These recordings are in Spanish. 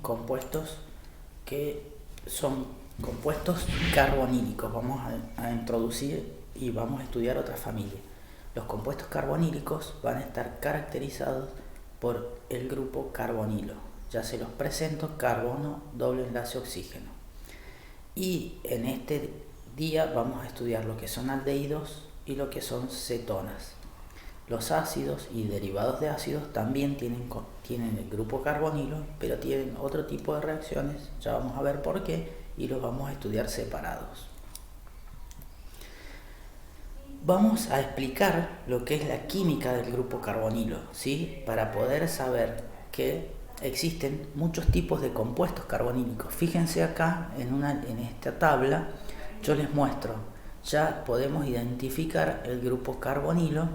compuestos que son compuestos carbonílicos. Vamos a introducir y vamos a estudiar otra familia. Los compuestos carbonílicos van a estar caracterizados por el grupo carbonilo. Ya se los presento: carbono, doble enlace, oxígeno. Y en este día vamos a estudiar lo que son aldehídos y lo que son cetonas. Los ácidos y derivados de ácidos también tienen el grupo carbonilo, pero tienen otro tipo de reacciones. Ya vamos a ver por qué y los vamos a estudiar separados. Vamos a explicar lo que es la química del grupo carbonilo, ¿sí? Para poder saber que existen muchos tipos de compuestos carbonílicos. Fíjense acá en esta tabla, yo les muestro. Ya podemos identificar el grupo carbonilo,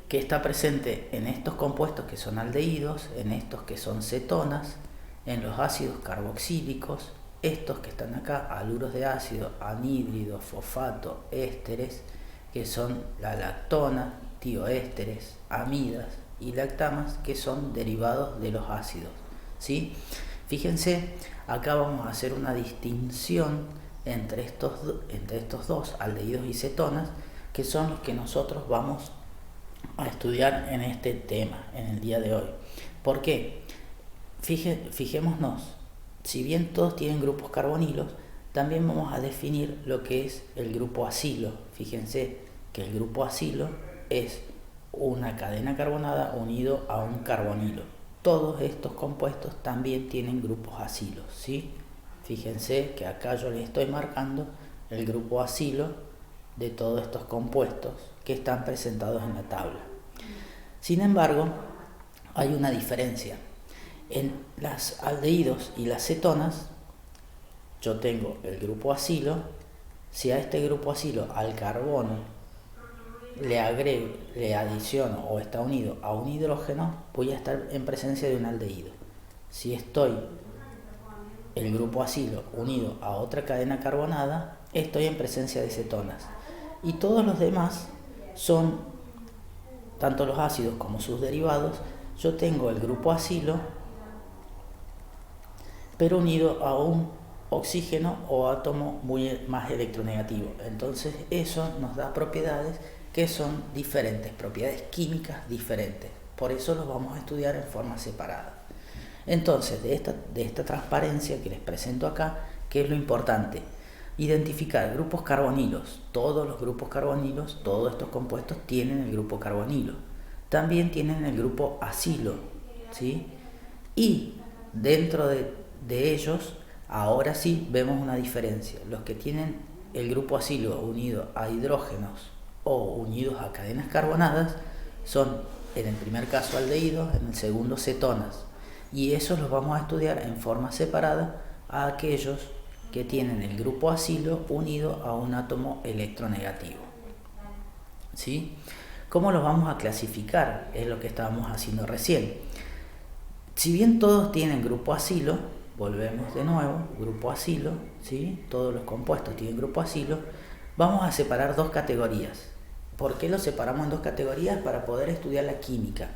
que está presente en estos compuestos que son aldehídos, en estos que son cetonas, en los ácidos carboxílicos, estos que están acá, haluros de ácido, anhídrido, fosfato, ésteres, que son la lactona, tioésteres, amidas y lactamas, que son derivados de los ácidos, ¿sí? Fíjense, acá vamos a hacer una distinción entre estos dos, aldehídos y cetonas, que son los que nosotros vamos a estudiar en este tema, en el día de hoy. ¿Por qué? Fijémonos, si bien todos tienen grupos carbonilos, también vamos a definir lo que es el grupo acilo. Fíjense que el grupo acilo es una cadena carbonada unido a un carbonilo. Todos estos compuestos también tienen grupos acilos, ¿sí? Fíjense que acá yo les estoy marcando el grupo acilo de todos estos compuestos que están presentados en la tabla. Sin embargo, hay una diferencia. En los aldehídos y las cetonas, yo tengo el grupo acilo. Si a este grupo acilo, al carbono, le adiciono o está unido a un hidrógeno, voy a estar en presencia de un aldehído. Si estoy el grupo acilo unido a otra cadena carbonada, estoy en presencia de cetonas. Y todos los demás son, tanto los ácidos como sus derivados, yo tengo el grupo acilo, pero unido a un oxígeno o átomo más electronegativo. Entonces eso nos da propiedades que son diferentes, propiedades químicas diferentes. Por eso los vamos a estudiar en forma separada. Entonces, de esta transparencia que les presento acá, ¿qué es lo importante? Identificar grupos carbonilos. Todos los grupos carbonilos, todos estos compuestos tienen el grupo carbonilo. También tienen el grupo acilo, ¿sí? Y dentro de ellos, ahora sí vemos una diferencia. Los que tienen el grupo acilo unido a hidrógenos o unidos a cadenas carbonadas son, en el primer caso, aldehídos, en el segundo, cetonas. Y esos los vamos a estudiar en forma separada a aquellos que tienen el grupo acilo unido a un átomo electronegativo, ¿sí? ¿Cómo los vamos a clasificar? Es lo que estábamos haciendo recién. Si bien todos tienen grupo acilo, volvemos de nuevo, grupo acilo, ¿sí? Todos los compuestos tienen grupo acilo. Vamos a separar dos categorías. ¿Por qué los separamos en dos categorías? Para poder estudiar la química.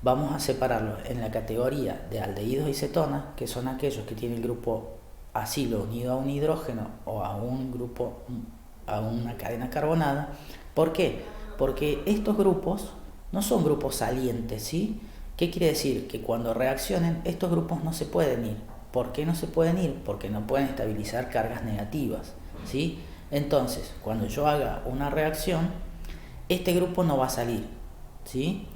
Vamos a separarlos en la categoría de aldehídos y cetonas, que son aquellos que tienen el grupo acilo unido a un hidrógeno o a una cadena carbonada. ¿Por qué? Porque estos grupos no son grupos salientes, ¿sí? ¿Qué quiere decir? Que cuando reaccionen, estos grupos no se pueden ir. ¿Por qué no se pueden ir? Porque no pueden estabilizar cargas negativas, ¿sí? Entonces, cuando yo haga una reacción, este grupo no va a salir, ¿sí?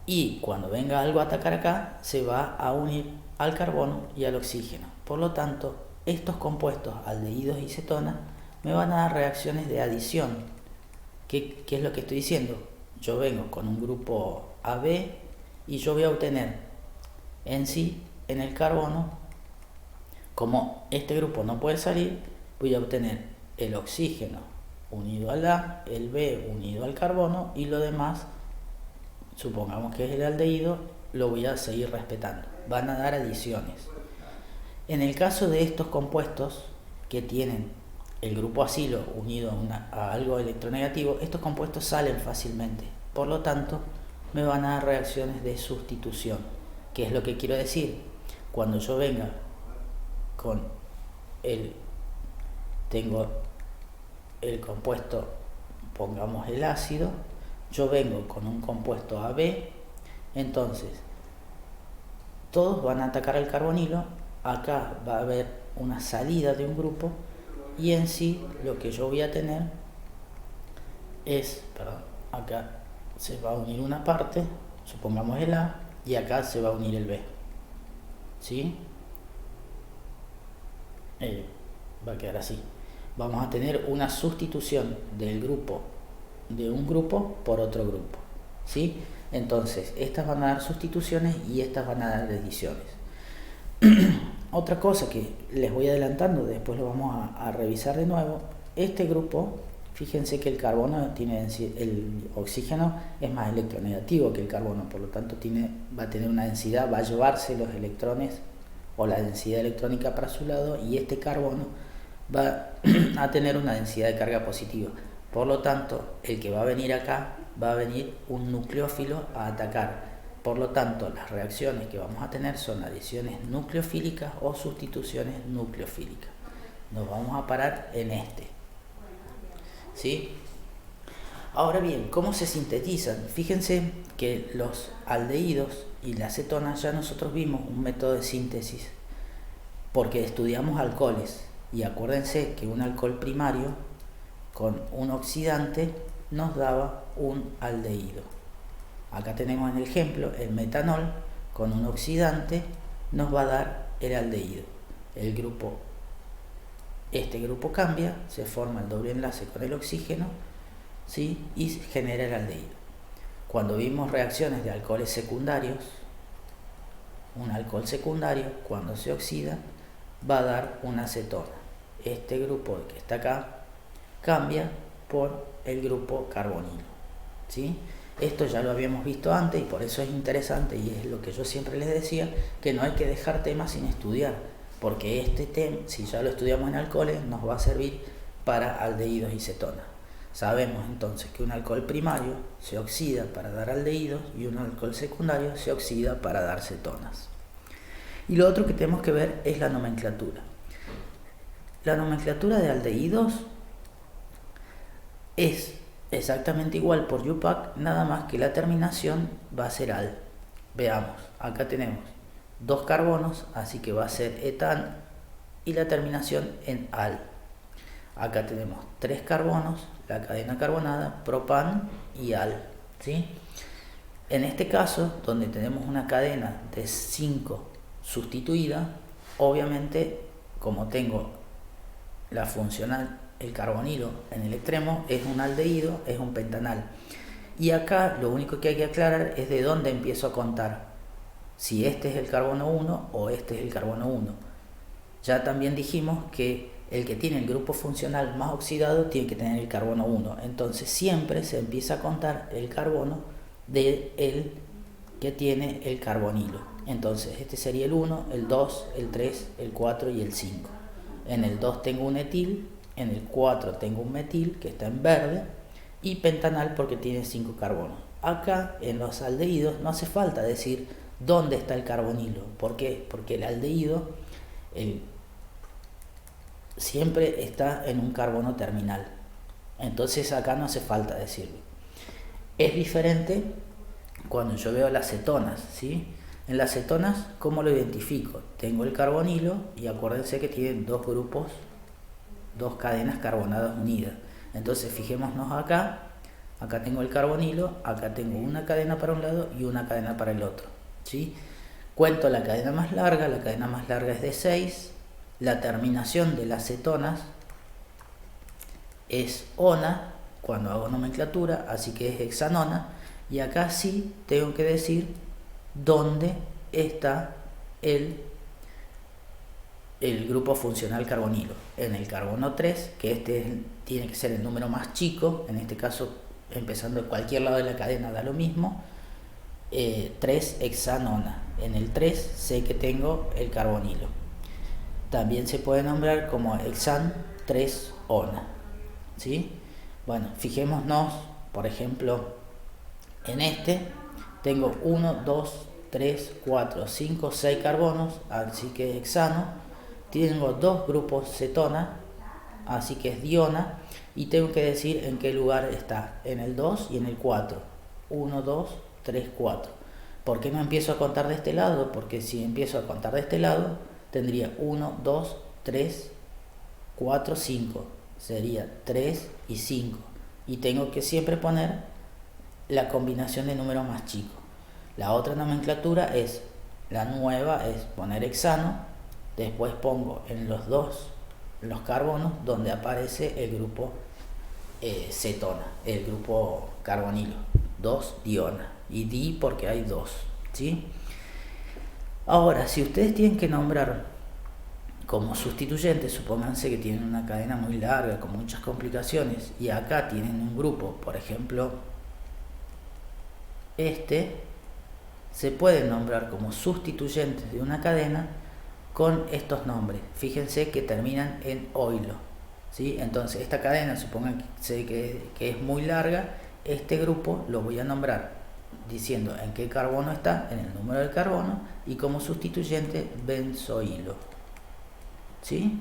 Y cuando venga algo a atacar acá, se va a unir al carbono y al oxígeno. Por lo tanto, estos compuestos, aldehídos y cetonas, me van a dar reacciones de adición. ¿Qué es lo que estoy diciendo? Yo vengo con un grupo AB y yo voy a obtener en sí, en el carbono, como este grupo no puede salir, voy a obtener el oxígeno unido al A, el B unido al carbono y lo demás, supongamos que es el aldehído, lo voy a seguir respetando. Van a dar adiciones. En el caso de estos compuestos que tienen el grupo acilo unido a algo electronegativo, estos compuestos salen fácilmente. Por lo tanto, me van a dar reacciones de sustitución. ¿Qué es lo que quiero decir? Cuando yo venga con tengo el compuesto, pongamos el ácido, yo vengo con un compuesto AB, entonces todos van a atacar al carbonilo, acá va a haber una salida de un grupo y en sí lo que yo voy a tener es, acá se va a unir una parte, supongamos el A, y acá se va a unir el B, ¿sí? Va a quedar así. Vamos a tener una sustitución del grupo, de un grupo por otro grupo, ¿sí? Entonces, estas van a dar sustituciones y estas van a dar adiciones. Otra cosa que les voy adelantando, después lo vamos a revisar de nuevo. Este grupo, fíjense que el carbono el oxígeno es más electronegativo que el carbono, por lo tanto va a tener una densidad, va a llevarse los electrones o la densidad electrónica para su lado, y este carbono va a tener una densidad de carga positiva. Por lo tanto, el que va a venir acá, va a venir un nucleófilo a atacar. Por lo tanto, las reacciones que vamos a tener son adiciones nucleofílicas o sustituciones nucleofílicas. Nos vamos a parar en este, ¿sí? Ahora bien, ¿cómo se sintetizan? Fíjense que los aldehídos y la acetona ya nosotros vimos un método de síntesis porque estudiamos alcoholes, y acuérdense que un alcohol primario con un oxidante nos daba un aldehído. Acá tenemos en el ejemplo el metanol con un oxidante nos va a dar el aldehído. Este grupo cambia, se forma el doble enlace con el oxígeno, ¿sí? Y genera el aldehído. Cuando vimos reacciones de alcoholes secundarios, un alcohol secundario cuando se oxida va a dar una acetona. Este grupo que está acá cambia por el grupo carbonilo, ¿sí? Esto ya lo habíamos visto antes y por eso es interesante, y es lo que yo siempre les decía, que no hay que dejar temas sin estudiar, porque este tema, si ya lo estudiamos en alcoholes, nos va a servir para aldehídos y cetonas. Sabemos entonces que un alcohol primario se oxida para dar aldehídos y un alcohol secundario se oxida para dar cetonas. Y lo otro que tenemos que ver es la nomenclatura. La nomenclatura de aldehídos es exactamente igual por IUPAC, nada más que la terminación va a ser al. Veamos, acá tenemos 2 carbonos, así que va a ser etan, y la terminación en al. Acá tenemos 3 carbonos, la cadena carbonada, propan y al, ¿sí? En este caso, donde tenemos una cadena de 5 sustituida, obviamente, como tengo la funcional, el carbonilo en el extremo, es un aldehído, es un pentanal. Y acá lo único que hay que aclarar es de dónde empiezo a contar, si este es el carbono 1 o este es el carbono 1. Ya también dijimos que el que tiene el grupo funcional más oxidado tiene que tener el carbono 1. Entonces siempre se empieza a contar el carbono de el que tiene el carbonilo. Entonces este sería el 1, el 2, el 3, el 4 y el 5. En el 2 tengo un etil, en el 4 tengo un metil que está en verde, y pentanal porque tiene 5 carbonos. Acá en los aldehídos no hace falta decir dónde está el carbonilo. ¿Por qué? Porque el aldehído siempre está en un carbono terminal. Entonces acá no hace falta decirlo. Es diferente cuando yo veo las cetonas, ¿sí? En las cetonas, ¿cómo lo identifico? Tengo el carbonilo y acuérdense que tienen 2 grupos, 2 cadenas carbonadas unidas. Entonces fijémonos acá tengo el carbonilo, acá tengo una cadena para un lado y una cadena para el otro, ¿sí? Cuento la cadena más larga es de 6, la terminación de las cetonas es ona, cuando hago nomenclatura, así que es hexanona, y acá sí tengo que decir dónde está el grupo funcional carbonilo. En el carbono 3, que tiene que ser el número más chico, en este caso empezando de cualquier lado de la cadena da lo mismo, 3 hexanona. En el 3 sé que tengo el carbonilo. También se puede nombrar como hexan 3 ona, ¿sí? Bueno, fijémonos, por ejemplo, en este tengo 1, 2, 3, 4, 5, 6 carbonos, así que es hexano. Tengo 2 grupos cetona, así que es diona. Y tengo que decir en qué lugar está, en el 2 y en el 4. 1, 2, 3, 4. ¿Por qué no empiezo a contar de este lado? Porque si empiezo a contar de este lado, tendría 1, 2, 3, 4, 5. Sería 3 y 5. Y tengo que siempre poner la combinación de números más chicos. La otra nomenclatura es, la nueva es poner hexano, después pongo en los carbonos donde aparece el grupo cetona, el grupo carbonilo, 2 diona, y di porque hay 2, ¿sí? Ahora, si ustedes tienen que nombrar como sustituyentes, supónganse que tienen una cadena muy larga con muchas complicaciones y acá tienen un grupo, por ejemplo, se pueden nombrar como sustituyentes de una cadena con estos nombres. Fíjense que terminan en oilo, ¿sí? Entonces esta cadena, supónganse que es muy larga, este grupo lo voy a nombrar diciendo en qué carbono está, en el número del carbono, y como sustituyente benzoilo, ¿sí?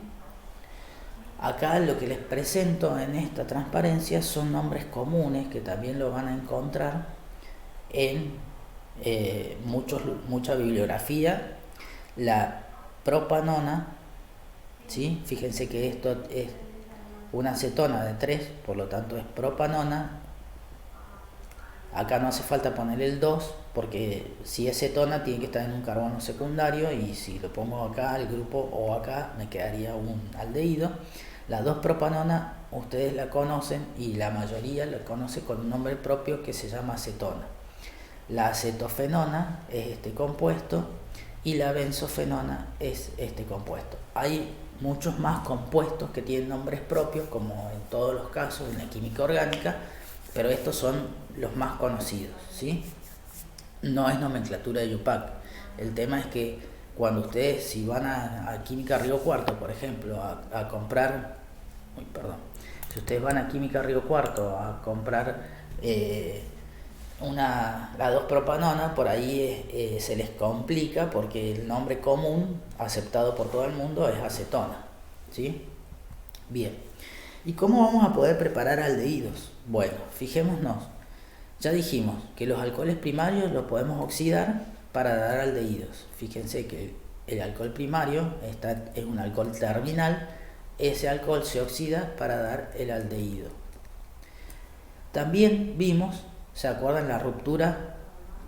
Acá lo que les presento en esta transparencia son nombres comunes que también lo van a encontrar en mucha bibliografía. La propanona, ¿sí? Fíjense que esto es una cetona de 3, por lo tanto es propanona. Acá no hace falta poner el 2, porque si es cetona tiene que estar en un carbono secundario, y si lo pongo acá, el grupo, o acá, me quedaría un aldehído. La 2-propanona ustedes la conocen, y la mayoría la conoce con un nombre propio que se llama acetona. La acetofenona es este compuesto, y la benzofenona es este compuesto. Hay muchos más compuestos que tienen nombres propios, como en todos los casos en la química orgánica, pero estos son los más conocidos, ¿sí? No es nomenclatura de IUPAC. El tema es que cuando ustedes, si van a Química Río Cuarto, por ejemplo, a comprar, si ustedes van a Química Río Cuarto a comprar la 2-propanona, por ahí se les complica porque el nombre común aceptado por todo el mundo es acetona, ¿sí? Bien, ¿y cómo vamos a poder preparar aldehídos? Bueno, fijémonos, ya dijimos que los alcoholes primarios los podemos oxidar para dar aldehídos. Fíjense que el alcohol primario es un alcohol terminal, ese alcohol se oxida para dar el aldehído. También vimos, ¿se acuerdan la ruptura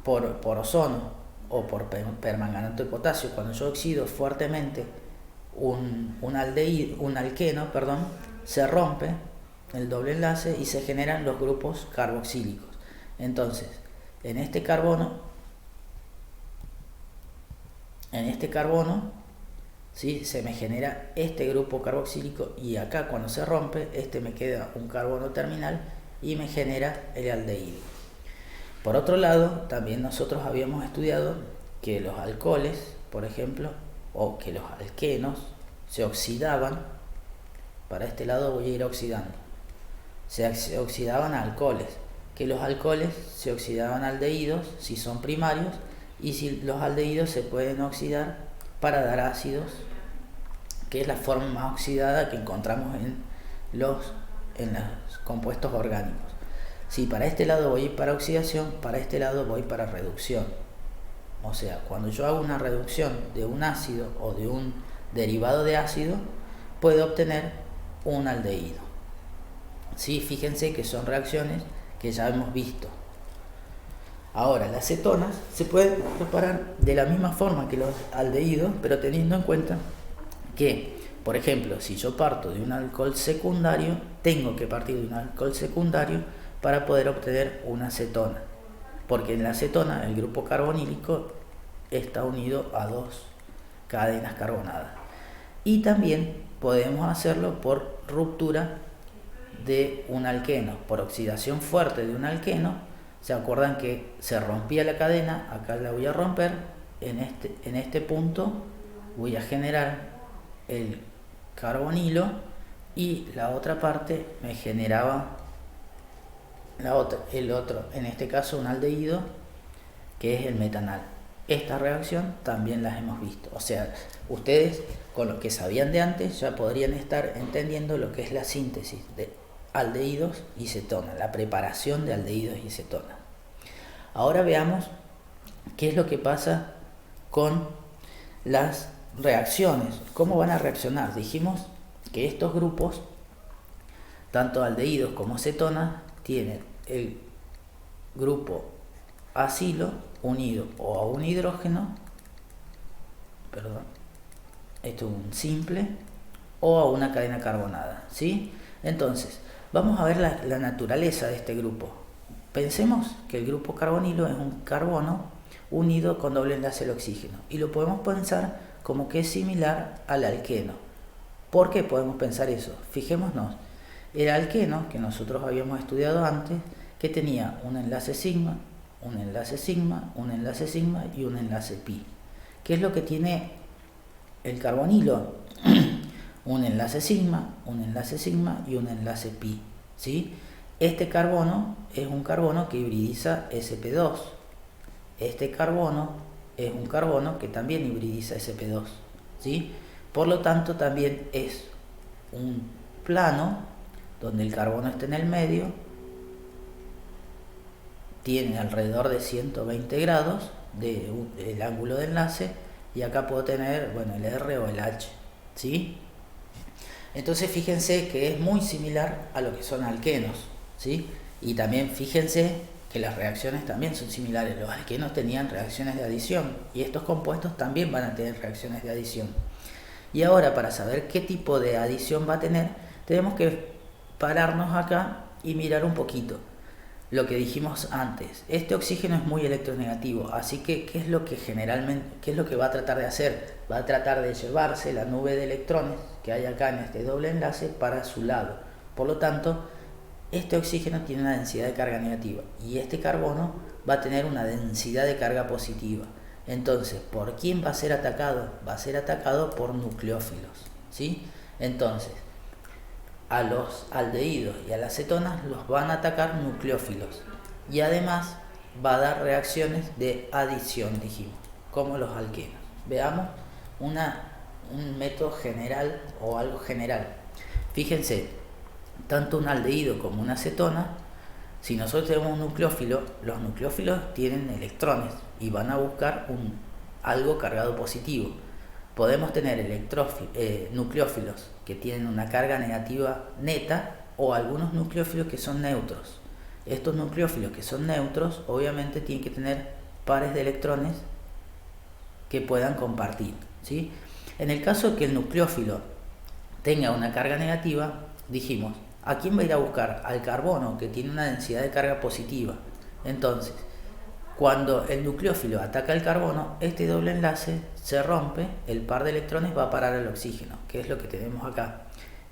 por ozono o por permanganato de potasio? Cuando yo oxido fuertemente un alqueno, se rompe el doble enlace y se generan los grupos carboxílicos. Entonces, en este carbono, ¿sí? Se me genera este grupo carboxílico, y acá cuando se rompe, me queda un carbono terminal y me genera el aldehído. Por otro lado, también nosotros habíamos estudiado que los alcoholes, por ejemplo, o que los alquenos se oxidaban. Para este lado voy a ir oxidando. Se oxidaban a alcoholes, que los alcoholes se oxidaban a aldehídos si son primarios, y si los aldehídos se pueden oxidar para dar ácidos, que es la forma más oxidada que encontramos en los compuestos orgánicos. Si para este lado voy para oxidación, para este lado voy para reducción. O sea, cuando yo hago una reducción de un ácido o de un derivado de ácido, puedo obtener un aldehído. Sí, fíjense que son reacciones que ya hemos visto. Ahora, las cetonas se pueden preparar de la misma forma que los aldehídos, pero teniendo en cuenta que, por ejemplo, si yo parto de un alcohol secundario, tengo que partir de un alcohol secundario para poder obtener una cetona, porque en la cetona el grupo carbonílico está unido a 2 cadenas carbonadas. Y también podemos hacerlo por ruptura de un alqueno, por oxidación fuerte de un alqueno. ¿Se acuerdan que se rompía la cadena? Acá la voy a romper, en este punto voy a generar el carbonilo, y la otra parte me generaba el otro, en este caso un aldehído, que es el metanal. esta reacción también las hemos visto. O sea, ustedes con lo que sabían de antes ya podrían estar entendiendo lo que es la síntesis de aldehídos y cetonas, la preparación de aldehídos y cetonas. Ahora veamos qué es lo que pasa con las reacciones, cómo van a reaccionar. Dijimos que estos grupos, tanto aldehídos como cetonas, tienen el grupo acilo unido o a un hidrógeno, esto es un simple, o a una cadena carbonada, ¿sí? Entonces, vamos a ver la naturaleza de este grupo. Pensemos que el grupo carbonilo es un carbono unido con doble enlace al oxígeno, y lo podemos pensar como que es similar al alqueno. ¿Por qué podemos pensar eso? Fijémonos, el alqueno que nosotros habíamos estudiado antes, que tenía un enlace sigma, un enlace sigma, un enlace sigma y un enlace pi. ¿Qué es lo que tiene el carbonilo? Un enlace sigma y un enlace pi, ¿sí? Este carbono es un carbono que hibridiza sp2. Este carbono es un carbono que también hibridiza sp2, ¿sí? Por lo tanto, también es un plano donde el carbono está en el medio, tiene alrededor de 120 grados del ángulo de enlace, y acá puedo tener, bueno, el R o el H, ¿sí? Entonces fíjense que es muy similar a lo que son alquenos, ¿sí? Y también fíjense que las reacciones también son similares. Los alquenos tenían reacciones de adición y estos compuestos también van a tener reacciones de adición. Y ahora, para saber qué tipo de adición va a tener, tenemos que pararnos acá y mirar un poquito lo que dijimos antes. Este oxígeno es muy electronegativo, así que ¿qué es lo que va a tratar de hacer? Va a tratar de llevarse la nube de electrones que hay acá en este doble enlace para su lado. Por lo tanto, este oxígeno tiene una densidad de carga negativa y este carbono va a tener una densidad de carga positiva. Entonces, ¿por quién va a ser atacado? Va a ser atacado por nucleófilos, ¿sí? Entonces, a los aldehídos y a las cetonas los van a atacar nucleófilos, y además va a dar reacciones de adición, dijimos, como los alquenos. Veamos un método general o algo general. Fíjense, tanto un aldehído como una cetona, si nosotros tenemos un nucleófilo, los nucleófilos tienen electrones y van a buscar algo cargado positivo. Podemos tener nucleófilos que tienen una carga negativa neta, o algunos nucleófilos que son neutros. Estos nucleófilos que son neutros obviamente tienen que tener pares de electrones que puedan compartir, ¿sí? En el caso de que el nucleófilo tenga una carga negativa, dijimos, ¿a quién va a ir a buscar? Al carbono, que tiene una densidad de carga positiva. Entonces, cuando el nucleófilo ataca el carbono, este doble enlace se rompe, el par de electrones va a parar al oxígeno, que es lo que tenemos acá.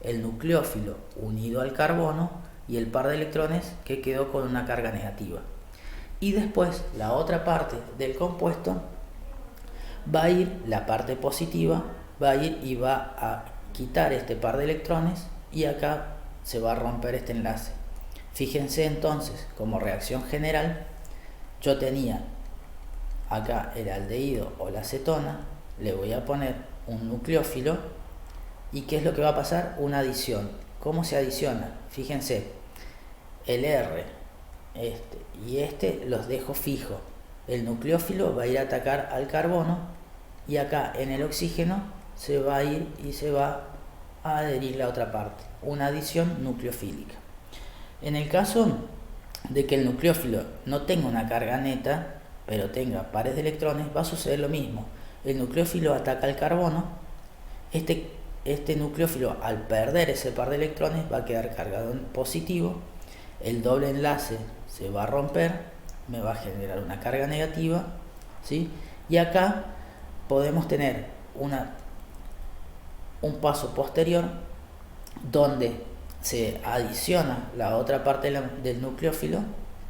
El nucleófilo unido al carbono y el par de electrones que quedó con una carga negativa. Y después, la otra parte del compuesto va a ir, la parte positiva, va a ir y va a quitar este par de electrones, y acá se va a romper este enlace. Fíjense entonces, como reacción general, yo tenía acá el aldehído o la cetona, le voy a poner un nucleófilo, y ¿qué es lo que va a pasar? Una adición. ¿Cómo se adiciona? Fíjense, el R y los dejo fijos. El nucleófilo va a ir a atacar al carbono, y acá en el oxígeno se va a ir y se va a adherir la otra parte, una adición nucleofílica. En el caso de que el nucleófilo no tenga una carga neta, pero tenga pares de electrones, va a suceder lo mismo. El nucleófilo ataca al carbono, este nucleófilo, al perder ese par de electrones, va a quedar cargado en positivo, el doble enlace se va a romper, me va a generar una carga negativa, ¿sí? Y acá podemos tener un paso posterior donde se adiciona la otra parte del nucleófilo,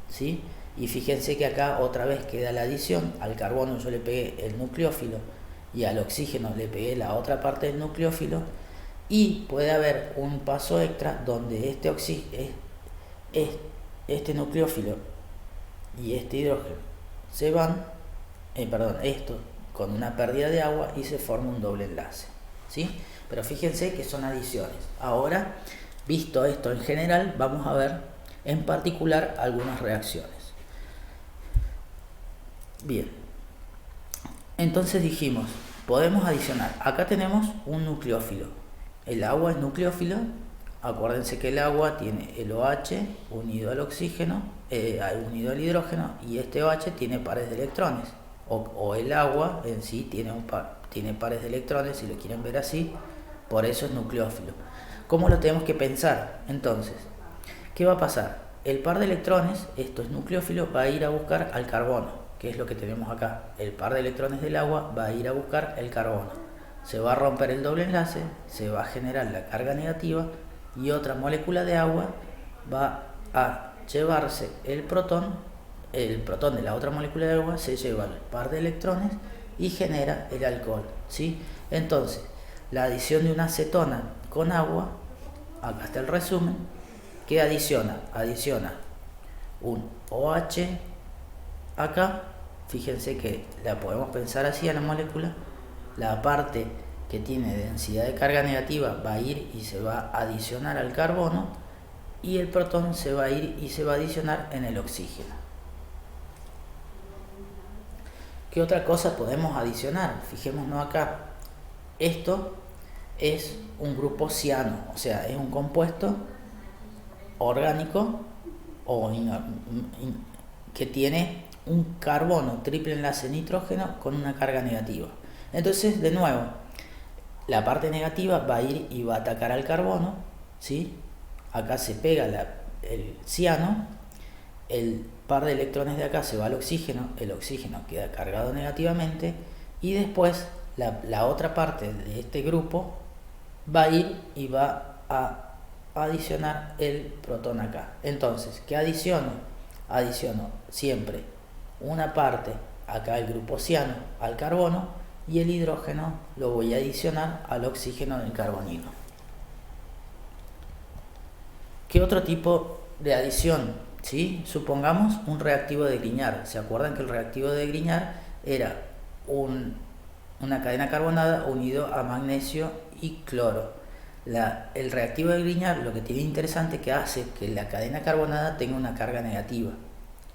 ¿sí? Y fíjense que acá otra vez queda la adición. Al carbono yo le pegué el nucleófilo y al oxígeno le pegué la otra parte del nucleófilo, y puede haber un paso extra donde este nucleófilo y este hidrógeno se van, esto con una pérdida de agua y se forma un doble enlace, ¿sí? Pero fíjense que son adiciones. Ahora, visto esto en general, vamos a ver en particular algunas reacciones. Bien, entonces dijimos, podemos adicionar. Acá tenemos un nucleófilo. El agua es nucleófilo. Acuérdense que el agua tiene el OH unido al oxígeno, unido al hidrógeno, y este OH tiene pares de electrones. O el agua en sí tiene pares de electrones, si lo quieren ver así, por eso es nucleófilo. ¿Cómo lo tenemos que pensar? Entonces, ¿qué va a pasar? El par de electrones, esto es nucleófilo, va a ir a buscar al carbono, que es lo que tenemos acá. El par de electrones del agua va a ir a buscar el carbono. Se va a romper el doble enlace, se va a generar la carga negativa y otra molécula de agua va a llevarse el protón de la otra molécula de agua se lleva el par de electrones y genera el alcohol, ¿sí? Entonces, la adición de una acetona con agua, acá está el resumen, ¿qué adiciona? Adiciona un OH acá, fíjense que la podemos pensar así a la molécula, la parte que tiene densidad de carga negativa va a ir y se va a adicionar al carbono y el protón se va a ir y se va a adicionar en el oxígeno. ¿Qué otra cosa podemos adicionar? Fijémonos acá. Esto es un grupo ciano, o sea, es un compuesto orgánico que tiene un carbono triple enlace nitrógeno con una carga negativa. Entonces, de nuevo, la parte negativa va a ir y va a atacar al carbono, ¿sí? Acá se pega el ciano, el par de electrones de acá se va al oxígeno, el oxígeno queda cargado negativamente y después la otra parte de este grupo va a ir y va a adicionar el protón acá. Entonces, ¿qué adiciono? Adiciono siempre una parte, acá el grupo ciano, al carbono y el hidrógeno lo voy a adicionar al oxígeno del carbonilo. ¿Qué otro tipo de adición? ¿Sí? Supongamos un reactivo de Grignard. ¿Se acuerdan que el reactivo de Grignard era una cadena carbonada unido a magnesio y cloro? El reactivo de Grignard lo que tiene interesante que hace que la cadena carbonada tenga una carga negativa,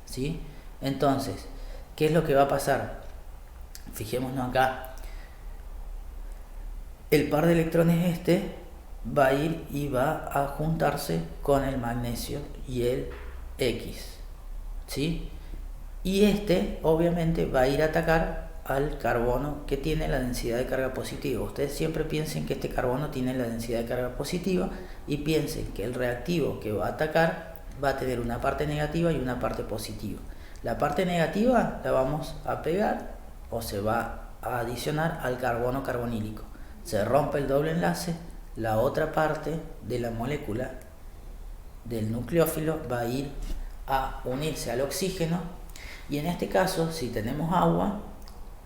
¿sí? Entonces, ¿qué es lo que va a pasar? Fijémonos acá. El par de electrones va a ir y va a juntarse con el magnesio y el X, ¿sí? Y obviamente va a ir a atacar al carbono que tiene la densidad de carga positiva. Ustedes siempre piensen que este carbono tiene la densidad de carga positiva y piensen que el reactivo que va a atacar va a tener una parte negativa y una parte positiva. La parte negativa la vamos a pegar o se va a adicionar al carbono carbonílico. Se rompe el doble enlace, la otra parte de la molécula del nucleófilo va a ir a unirse al oxígeno y en este caso, si tenemos agua,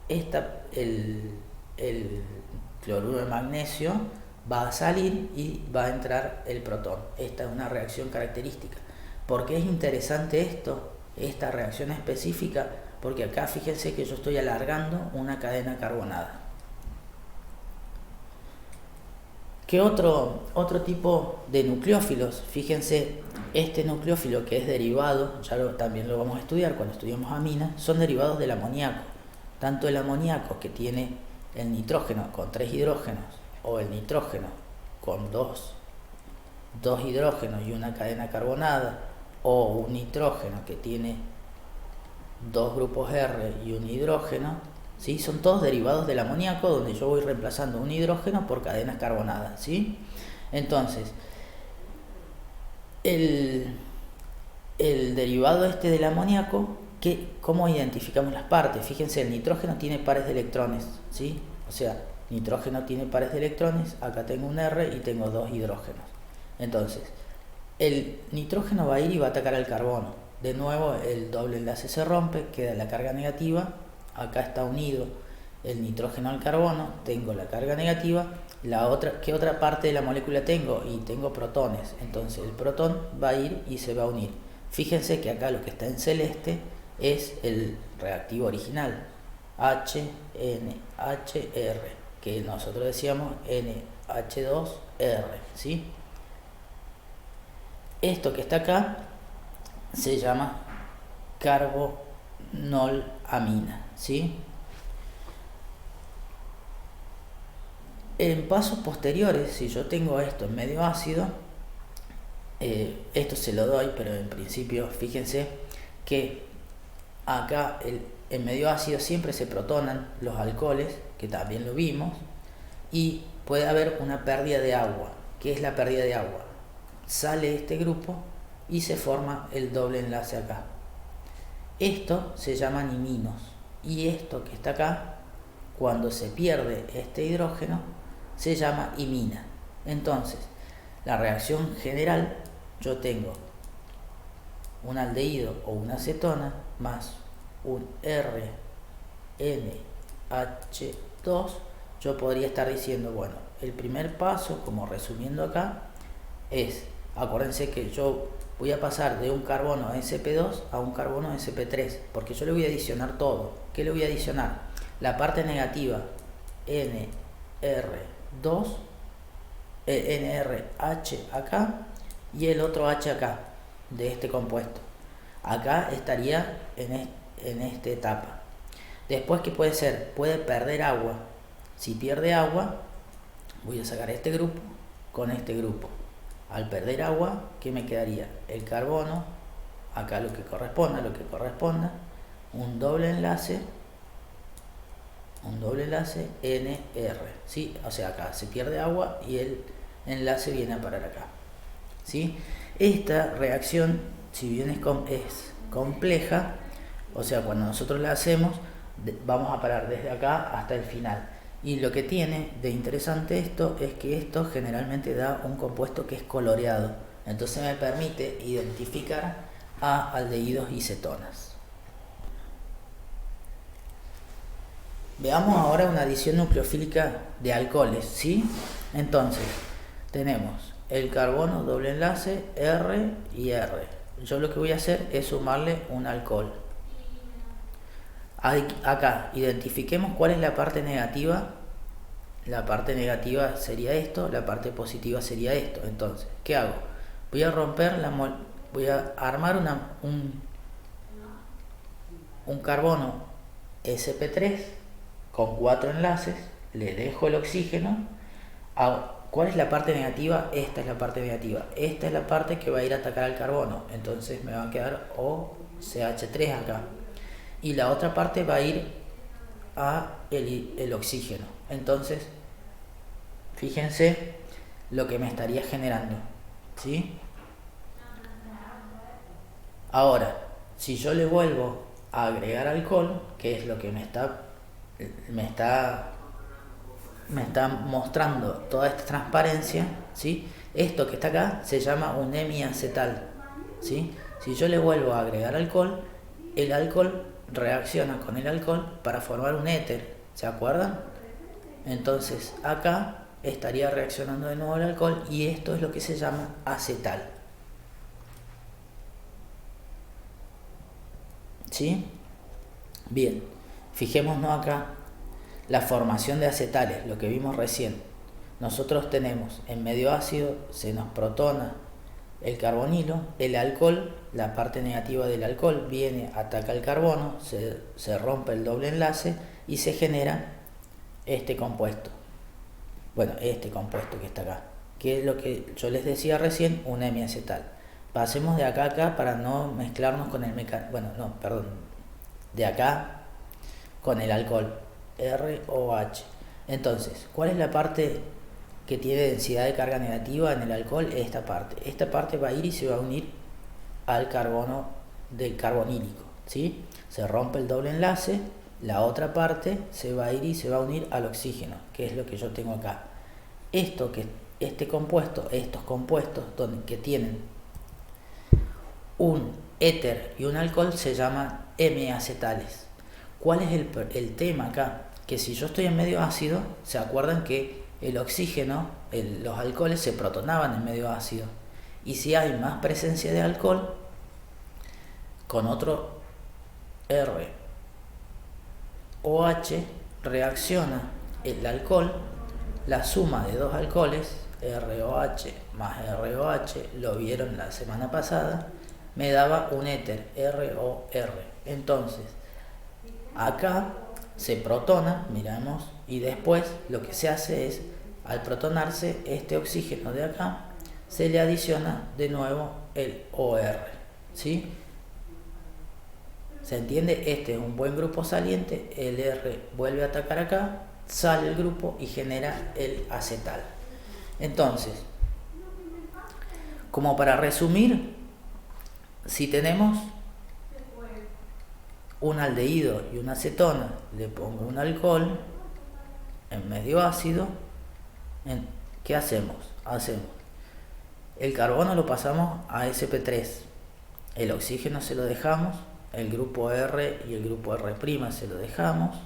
el cloruro de magnesio va a salir y va a entrar el protón. Esta es una reacción característica. ¿Por qué es interesante esta reacción específica? Porque acá fíjense que yo estoy alargando una cadena carbonada. ¿Qué otro tipo de nucleófilos? Fíjense, este nucleófilo que es derivado, también lo vamos a estudiar cuando estudiamos amina, son derivados del amoníaco. Tanto el amoníaco que tiene el nitrógeno con 3 hidrógenos o el nitrógeno con dos hidrógenos y una cadena carbonada, o un nitrógeno que tiene 2 grupos R y un hidrógeno, ¿sí? Son todos derivados del amoníaco, donde yo voy reemplazando un hidrógeno por cadenas carbonadas, ¿sí? Entonces, el derivado del amoníaco, ¿cómo identificamos las partes? Fíjense, el nitrógeno tiene pares de electrones, ¿sí? O sea, nitrógeno tiene pares de electrones, acá tengo un R y tengo 2 hidrógenos. Entonces, el nitrógeno va a ir y va a atacar al carbono. De nuevo, el doble enlace se rompe, queda la carga negativa. Acá está unido el nitrógeno al carbono, tengo la carga negativa. ¿Qué otra parte de la molécula tengo? Y tengo protones. Entonces, el protón va a ir y se va a unir. Fíjense que acá lo que está en celeste es el reactivo original. HNHR, que nosotros decíamos NH2R, ¿sí? Esto que está acá se llama carbonolamina, ¿sí? En pasos posteriores, si yo tengo esto en medio ácido, esto se lo doy, pero en principio fíjense que acá en medio ácido siempre se protonan los alcoholes, que también lo vimos, y puede haber una pérdida de agua. ¿Qué es la pérdida de agua? Sale este grupo y se forma el doble enlace acá. Esto se llaman iminos, y esto que está acá, cuando se pierde este hidrógeno, se llama imina. Entonces, la reacción general, yo tengo un aldehído o una acetona más un RNH2. Yo podría estar diciendo, bueno, el primer paso, como resumiendo acá, es, acuérdense que yo voy a pasar de un carbono sp2 a un carbono sp3, porque yo le voy a adicionar todo. ¿Qué le voy a adicionar? La parte negativa NR2, NRH acá y el otro H acá de este compuesto. Acá estaría en esta etapa. Después, ¿qué puede ser? Puede perder agua. Si pierde agua, voy a sacar este grupo con este grupo. Al perder agua, ¿qué me quedaría? El carbono, acá lo que corresponda, un doble enlace NR, ¿sí? O sea, acá se pierde agua y el enlace viene a parar acá, ¿sí? Esta reacción, si bien es compleja, o sea, cuando nosotros la hacemos, vamos a parar desde acá hasta el final. Y lo que tiene de interesante esto es que esto generalmente da un compuesto que es coloreado. Entonces me permite identificar a aldehídos y cetonas. Veamos ahora una adición nucleofílica de alcoholes, ¿sí? Entonces, tenemos el carbono doble enlace R y R. Yo lo que voy a hacer es sumarle un alcohol. Acá, identifiquemos cuál es la parte negativa. La parte negativa sería esto, la parte positiva sería esto. Entonces, ¿qué hago? Voy a romper voy a armar un carbono sp3 con 4 enlaces, le dejo el oxígeno. ¿Cuál es la parte negativa? Esta es la parte negativa. Esta es la parte que va a ir a atacar al carbono. Entonces me va a quedar OCH3 acá. Y la otra parte va a ir a el oxígeno. Entonces, fíjense lo que me estaría generando, ¿sí? Ahora, si yo le vuelvo a agregar alcohol, que es lo que me está mostrando toda esta transparencia, ¿sí? Esto que está acá se llama un hemiacetal, ¿sí? Si yo le vuelvo a agregar alcohol, el alcohol reacciona con el alcohol para formar un éter, ¿se acuerdan? Entonces acá estaría reaccionando de nuevo el alcohol y esto es lo que se llama acetal, ¿sí? Bien, fijémonos acá la formación de acetales, lo que vimos recién. Nosotros tenemos en medio ácido, se nos protona el carbonilo, el alcohol, la parte negativa del alcohol viene, ataca el carbono, se rompe el doble enlace y se genera este compuesto. Bueno, este compuesto que está acá, que es lo que yo les decía recién, un hemiacetal. Pasemos de acá a acá para no mezclarnos con el de acá con el alcohol, ROH. Entonces, ¿cuál es la parte que tiene densidad de carga negativa en el alcohol? Esta parte va a ir y se va a unir al carbono del carbonílico, ¿sí? Se rompe el doble enlace, la otra parte se va a ir y se va a unir al oxígeno, que es lo que yo tengo acá. Estos compuestos que tienen un éter y un alcohol se llaman hemiacetales. ¿Cuál es el tema acá? Que si yo estoy en medio ácido, ¿se acuerdan que el oxígeno, los alcoholes se protonaban en medio ácido? Y si hay más presencia de alcohol, con otro R OH reacciona el alcohol, la suma de dos alcoholes, ROH más ROH, lo vieron la semana pasada, me daba un éter, ROR. Entonces, acá se protona, miramos, y después lo que se hace es, al protonarse este oxígeno de acá, se le adiciona de nuevo el OR, ¿sí? ¿Se entiende? Este es un buen grupo saliente, el R vuelve a atacar acá, sale el grupo y genera el acetal. Entonces, como para resumir, si tenemos un aldehído y una acetona, le pongo un alcohol en medio ácido, ¿qué hacemos? El carbono lo pasamos a sp3, el oxígeno se lo dejamos, el grupo R y el grupo R' se lo dejamos,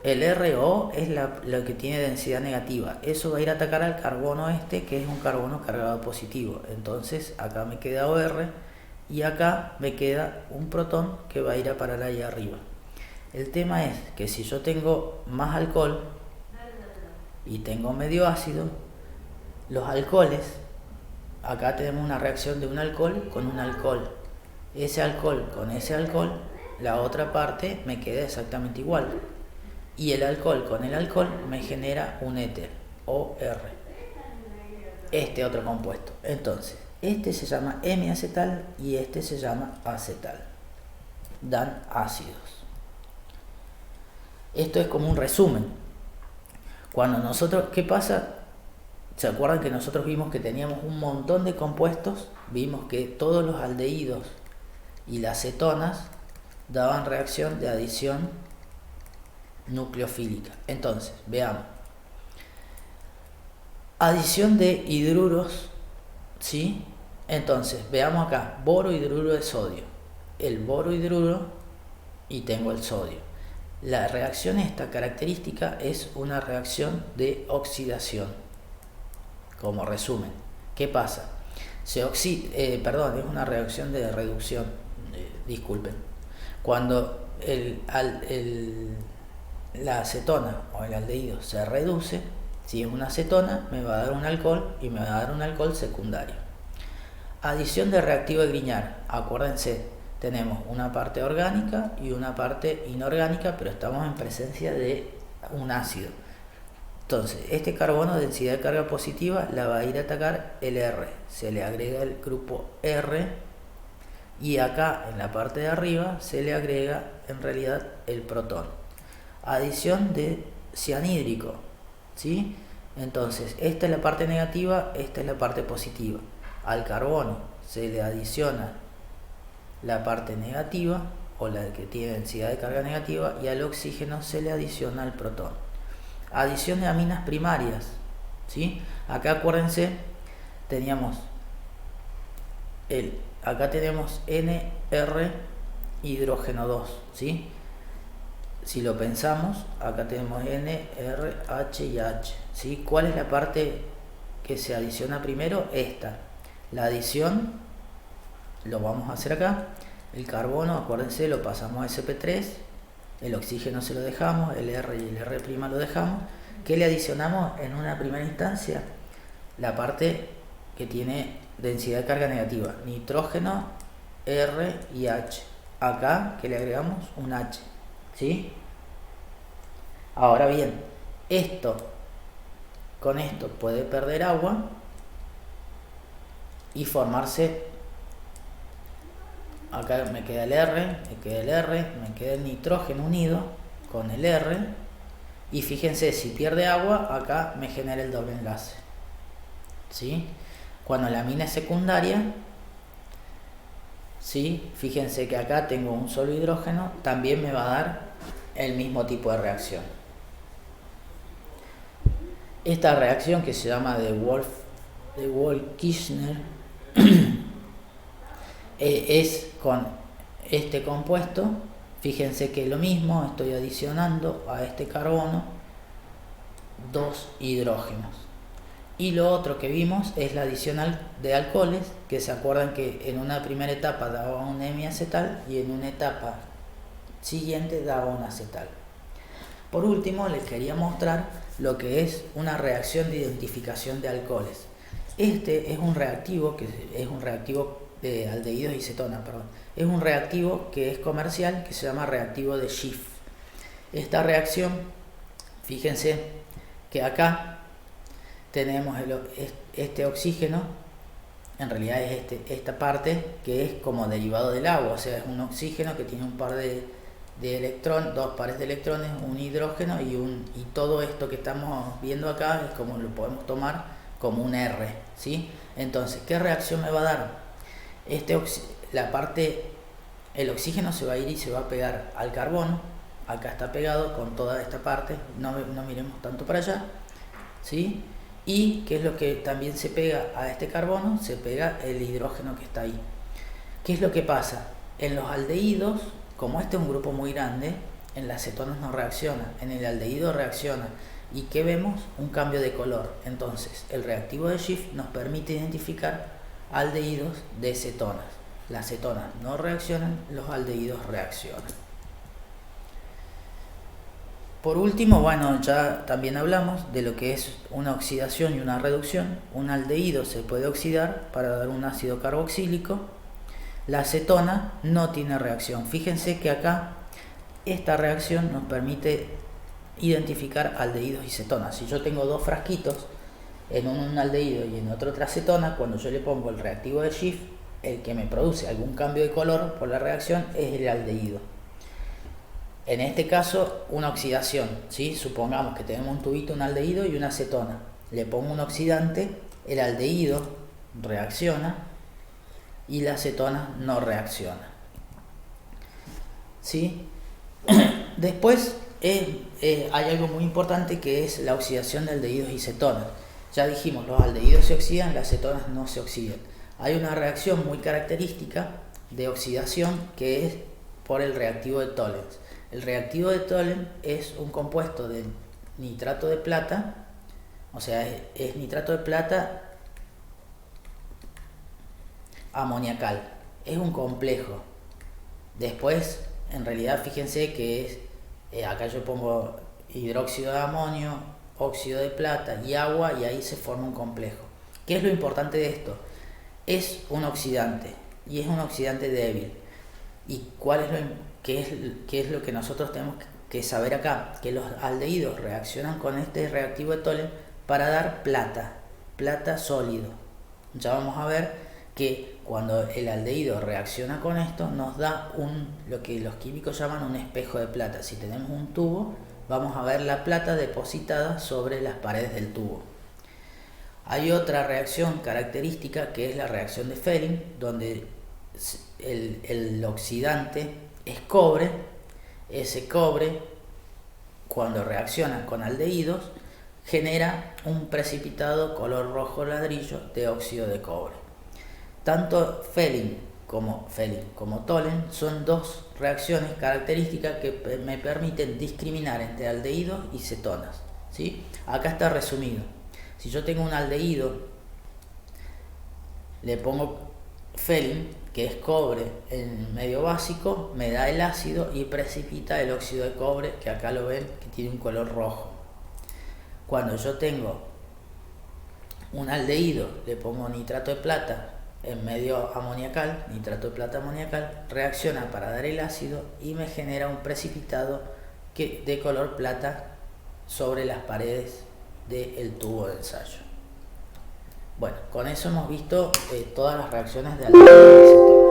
el RO es lo que tiene densidad negativa, eso va a ir a atacar al carbono que es un carbono cargado positivo, entonces acá me queda OR y acá me queda un protón que va a ir a parar ahí arriba. El tema es que si yo tengo más alcohol y tengo medio ácido, los alcoholes, acá tenemos una reacción de un alcohol con un alcohol, ese alcohol con ese alcohol, la otra parte me queda exactamente igual, y el alcohol con el alcohol me genera un éter, OR, este otro compuesto. Entonces, este se llama hemiacetal y este se llama acetal, dan ácidos. Esto es como un resumen. Cuando nosotros, ¿qué pasa? ¿Se acuerdan que nosotros vimos que teníamos un montón de compuestos? Vimos que todos los aldehídos y las cetonas daban reacción de adición nucleofílica. Entonces, veamos. Adición de hidruros, ¿sí? Entonces, veamos acá, borohidruro de sodio. El borohidruro y tengo el sodio. La reacción esta característica es una reacción de oxidación. Como resumen, ¿qué pasa? Es una reacción de reducción, disculpen. Cuando la acetona o el aldehído se reduce, si es una acetona, me va a dar un alcohol y me va a dar un alcohol secundario. Adición de reactivo de Grignard, acuérdense, tenemos una parte orgánica y una parte inorgánica, pero estamos en presencia de un ácido. Entonces, este carbono de densidad de carga positiva la va a ir a atacar el R. Se le agrega el grupo R y acá en la parte de arriba se le agrega en realidad el protón. Adición de cianhídrico, ¿sí? Entonces, esta es la parte negativa, esta es la parte positiva. Al carbono se le adiciona la parte negativa o la que tiene densidad de carga negativa y al oxígeno se le adiciona el protón. Adición de aminas primarias, ¿sí? Acá acuérdense, acá tenemos NR hidrógeno 2, ¿sí? Si lo pensamos, acá tenemos N, R, H y H, ¿sí? ¿Cuál es la parte que se adiciona primero? Esta. La adición lo vamos a hacer acá. El carbono, acuérdense, lo pasamos a sp3, el oxígeno se lo dejamos, el R y el R' lo dejamos. ¿Qué le adicionamos en una primera instancia? La parte que tiene densidad de carga negativa, nitrógeno, R y H. Acá que le agregamos un H, ¿sí? Ahora bien, con esto puede perder agua y formarse, acá me queda el R, me queda el nitrógeno unido con el R, y fíjense, si pierde agua, acá me genera el doble enlace, ¿sí? Cuando la amina es secundaria, ¿sí? Fíjense que acá tengo un solo hidrógeno, también me va a dar el mismo tipo de reacción. Esta reacción, que se llama de Wolff-Kishner, es con este compuesto. Fíjense que lo mismo, estoy adicionando a este carbono 2 hidrógenos. Y lo otro que vimos es la adición de alcoholes, que se acuerdan que en una primera etapa daba un hemiacetal y en una etapa siguiente daba un acetal. Por último, les quería mostrar lo que es una reacción de identificación de alcoholes. Este es un reactivo de aldehídos y cetonas, perdón. Es un reactivo que es comercial, que se llama reactivo de Schiff. Esta reacción, fíjense que acá tenemos este oxígeno, en realidad es esta parte que es como derivado del agua, o sea, es un oxígeno que tiene un par de electrones, dos pares de electrones, un hidrógeno y todo esto que estamos viendo acá es como lo podemos tomar como un R, ¿sí? Entonces, ¿qué reacción me va a dar? El oxígeno se va a ir y se va a pegar al carbono, acá está pegado con toda esta parte, no miremos tanto para allá, ¿sí? Y ¿qué es lo que también se pega a este carbono? Se pega el hidrógeno que está ahí. ¿Qué es lo que pasa? En los aldehídos, como este es un grupo muy grande, en las cetonas no reacciona, en el aldehído reacciona. ¿Y qué vemos? Un cambio de color. Entonces, el reactivo de Schiff nos permite identificar aldehídos de cetonas. Las cetonas no reaccionan, los aldehídos reaccionan. Por último, bueno, ya también hablamos de lo que es una oxidación y una reducción. Un aldehído se puede oxidar para dar un ácido carboxílico. La cetona no tiene reacción. Fíjense que acá esta reacción nos permite identificar aldehídos y cetonas. Si yo tengo dos frasquitos, en uno un aldehído y en otro otra cetona, cuando yo le pongo el reactivo de Schiff, el que me produce algún cambio de color por la reacción es el aldehído. En este caso, una oxidación, ¿sí? Supongamos que tenemos un tubito, un aldehído y una cetona. Le pongo un oxidante, el aldehído reacciona y la cetona no reacciona, ¿sí? Después hay algo muy importante que es la oxidación de aldehídos y cetonas. Ya dijimos, los aldehídos se oxidan, las cetonas no se oxidan. Hay una reacción muy característica de oxidación que es por el reactivo de Tollens. El reactivo de Tollens es un compuesto de nitrato de plata, o sea, es nitrato de plata amoniacal. Es un complejo. Después, en realidad, fíjense que acá yo pongo hidróxido de amonio, óxido de plata y agua, y ahí se forma un complejo. ¿Qué es lo importante de esto? Es un oxidante, y es un oxidante débil. ¿Y qué es lo que nosotros tenemos que saber acá? Que los aldehídos reaccionan con este reactivo de Tollens para dar plata sólido. Ya vamos a ver que cuando el aldehído reacciona con esto nos da lo que los químicos llaman un espejo de plata. Si tenemos un tubo, vamos a ver la plata depositada sobre las paredes del tubo. Hay otra reacción característica que es la reacción de Fehling, donde el oxidante es cobre. Ese cobre, cuando reacciona con aldehídos, genera un precipitado color rojo ladrillo de óxido de cobre. Tanto Fehling como Tollens son dos reacciones características que me permiten discriminar entre aldehídos y cetonas, ¿sí? Acá está resumido. Si yo tengo un aldehído, le pongo Fehling, que es cobre en medio básico, me da el ácido y precipita el óxido de cobre, que acá lo ven, que tiene un color rojo. Cuando yo tengo un aldehído, le pongo nitrato de plata en medio amoniacal, nitrato de plata amoniacal, reacciona para dar el ácido y me genera un precipitado de color plata sobre las paredes del tubo de ensayo. Bueno, con eso hemos visto todas las reacciones de aldehído y cetona.